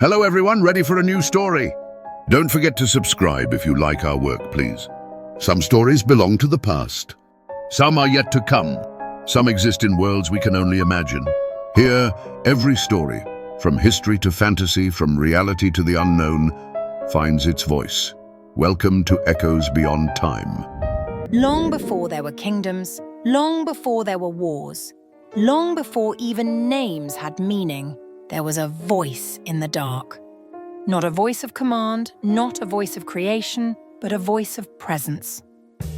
Hello everyone, ready for a new story? Don't forget to subscribe if you like our work, please. Some stories belong to the past. Some are yet to come. Some exist in worlds we can only imagine. Here, every story, from history to fantasy, from reality to the unknown, finds its voice. Welcome to Echoes Beyond Time. Long before there were kingdoms, long before there were wars, long before even names had meaning, there was a voice in the dark. Not a voice of command, not a voice of creation, but a voice of presence.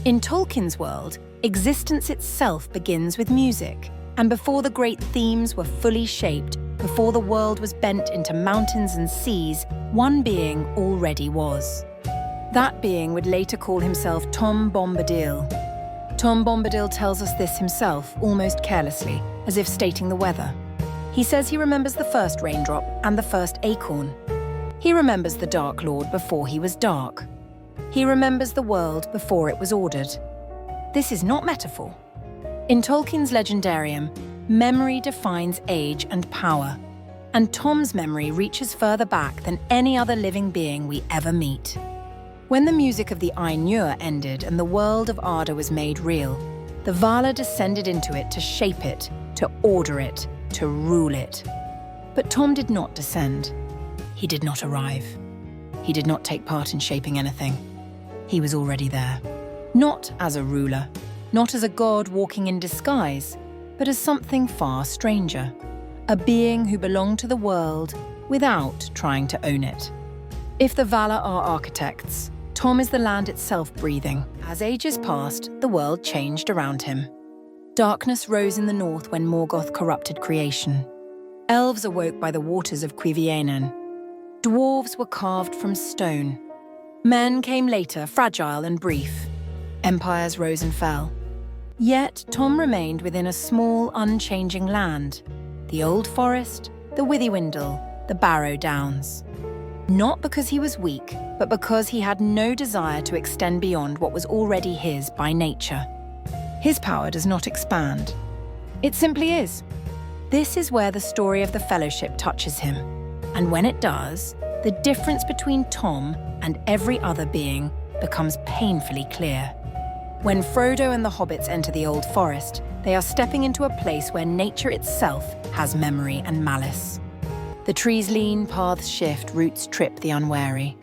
In Tolkien's world, existence itself begins with music, and before the great themes were fully shaped, before the world was bent into mountains and seas, one being already was. That being would later call himself Tom Bombadil. Tom Bombadil tells us this himself, almost carelessly, as if stating the weather. He says he remembers the first raindrop and the first acorn. He remembers the Dark Lord before he was dark. He remembers the world before it was ordered. This is not metaphor. In Tolkien's legendarium, memory defines age and power, and Tom's memory reaches further back than any other living being we ever meet. When the music of the Ainur ended and the world of Arda was made real, the Vala descended into it to shape it, to order it, to rule it. But Tom did not descend. He did not arrive. He did not take part in shaping anything. He was already there. Not as a ruler, not as a god walking in disguise, but as something far stranger. A being who belonged to the world without trying to own it. If the Vala are architects, Tom is the land itself breathing. As ages passed, the world changed around him. Darkness rose in the north when Morgoth corrupted creation. Elves awoke by the waters of Cuiviénen. Dwarves were carved from stone. Men came later, fragile and brief. Empires rose and fell. Yet Tom remained within a small, unchanging land. The Old Forest, the Withywindle, the Barrow-downs. Not because he was weak, but because he had no desire to extend beyond what was already his by nature. His power does not expand. It simply is. This is where the story of the Fellowship touches him. And when it does, the difference between Tom and every other being becomes painfully clear. When Frodo and the Hobbits enter the Old Forest, they are stepping into a place where nature itself has memory and malice. The trees lean, paths shift, roots trip the unwary.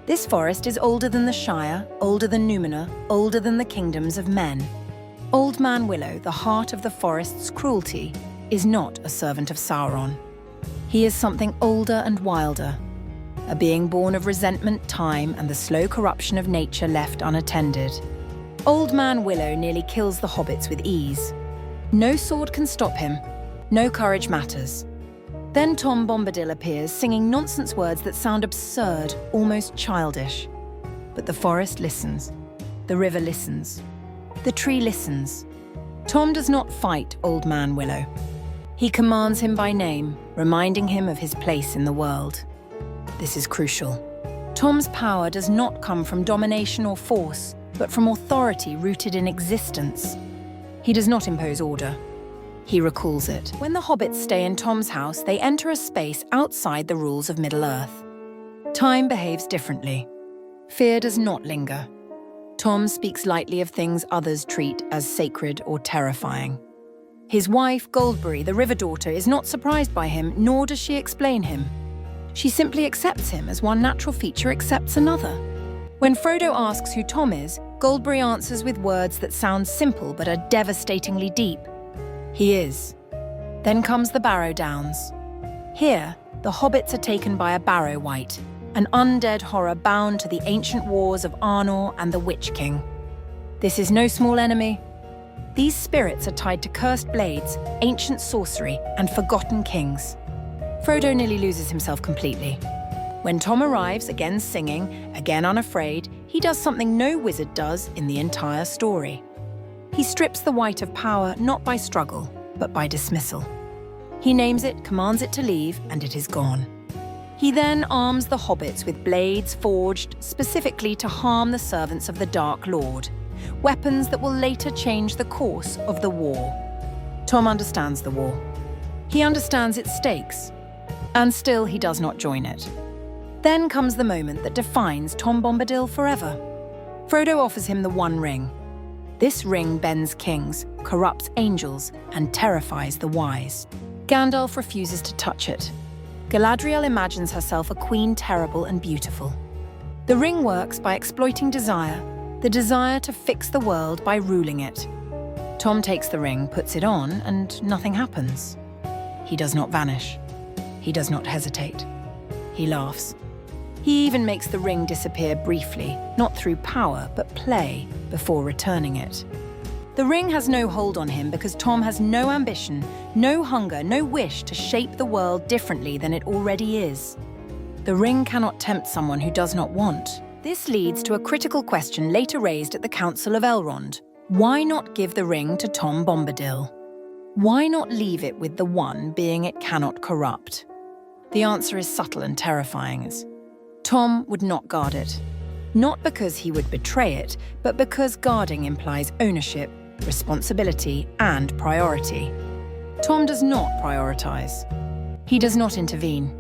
This forest is older than the Shire, older than Númenor, older than the kingdoms of men. Old Man Willow, the heart of the forest's cruelty, is not a servant of Sauron. He is something older and wilder, a being born of resentment, time, and the slow corruption of nature left unattended. Old Man Willow nearly kills the hobbits with ease. No sword can stop him, no courage matters. Then Tom Bombadil appears, singing nonsense words that sound absurd, almost childish. But the forest listens, the river listens. The tree listens. Tom does not fight Old Man Willow. He commands him by name, reminding him of his place in the world. This is crucial. Tom's power does not come from domination or force, but from authority rooted in existence. He does not impose order. He recalls it. When the hobbits stay in Tom's house, they enter a space outside the rules of Middle-earth. Time behaves differently. Fear does not linger. Tom speaks lightly of things others treat as sacred or terrifying. His wife, Goldberry, the river daughter, is not surprised by him, nor does she explain him. She simply accepts him as one natural feature accepts another. When Frodo asks who Tom is, Goldberry answers with words that sound simple but are devastatingly deep. He is. Then comes the Barrow-downs. Here, the hobbits are taken by a Barrow-wight, an undead horror bound to the ancient wars of Arnor and the Witch King. This is no small enemy. These spirits are tied to cursed blades, ancient sorcery, and forgotten kings. Frodo nearly loses himself completely. When Tom arrives, again singing, again unafraid, he does something no wizard does in the entire story. He strips the wight of power not by struggle, but by dismissal. He names it, commands it to leave, and it is gone. He then arms the hobbits with blades forged specifically to harm the servants of the Dark Lord, weapons that will later change the course of the war. Tom understands the war. He understands its stakes. And still he does not join it. Then comes the moment that defines Tom Bombadil forever. Frodo offers him the One Ring. This ring bends kings, corrupts angels, and terrifies the wise. Gandalf refuses to touch it. Galadriel imagines herself a queen terrible and beautiful. The ring works by exploiting desire, the desire to fix the world by ruling it. Tom takes the ring, puts it on, and nothing happens. He does not vanish. He does not hesitate. He laughs. He even makes the ring disappear briefly, not through power, but play, before returning it. The ring has no hold on him because Tom has no ambition, no hunger, no wish to shape the world differently than it already is. The ring cannot tempt someone who does not want. This leads to a critical question later raised at the Council of Elrond. Why not give the ring to Tom Bombadil? Why not leave it with the one being it cannot corrupt? The answer is subtle and terrifying. Tom would not guard it. Not because he would betray it, but because guarding implies ownership, responsibility, and priority. Tom does not prioritize. He does not intervene.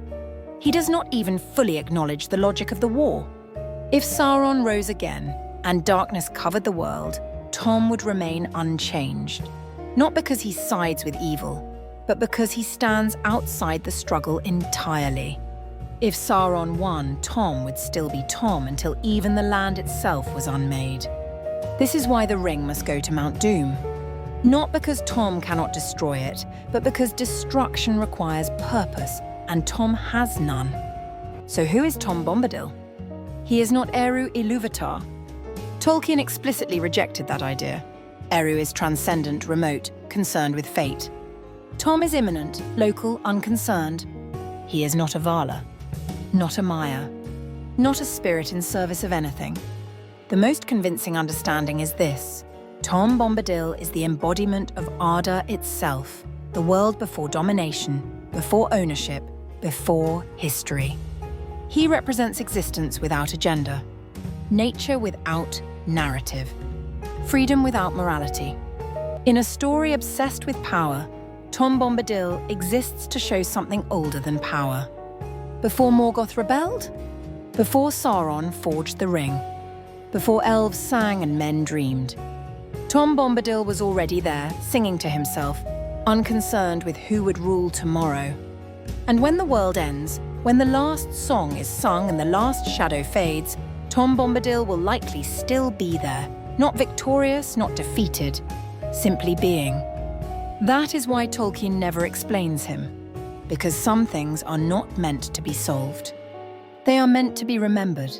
He does not even fully acknowledge the logic of the war. If Sauron rose again and darkness covered the world, Tom would remain unchanged. Not because he sides with evil, but because he stands outside the struggle entirely. If Sauron won, Tom would still be Tom until even the land itself was unmade. This is why the ring must go to Mount Doom. Not because Tom cannot destroy it, but because destruction requires purpose, and Tom has none. So who is Tom Bombadil? He is not Eru Ilúvatar. Tolkien explicitly rejected that idea. Eru is transcendent, remote, concerned with fate. Tom is immanent, local, unconcerned. He is not a Vala, not a Maya, not a spirit in service of anything. The most convincing understanding is this. Tom Bombadil is the embodiment of Arda itself, the world before domination, before ownership, before history. He represents existence without agenda, nature without narrative, freedom without morality. In a story obsessed with power, Tom Bombadil exists to show something older than power. Before Morgoth rebelled? Before Sauron forged the ring? Before elves sang and men dreamed? Tom Bombadil was already there, singing to himself, unconcerned with who would rule tomorrow. And when the world ends, when the last song is sung and the last shadow fades, Tom Bombadil will likely still be there, not victorious, not defeated, simply being. That is why Tolkien never explains him, because some things are not meant to be solved. They are meant to be remembered.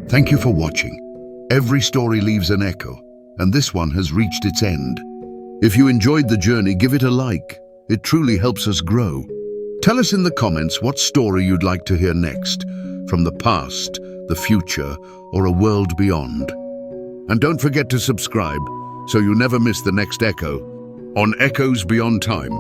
Thank you for watching. Every story leaves an echo, and this one has reached its end. If you enjoyed the journey, give it a like. It truly helps us grow. Tell us in the comments what story you'd like to hear next, from the past, the future, or a world beyond. And don't forget to subscribe, so you never miss the next echo on Echoes Beyond Time.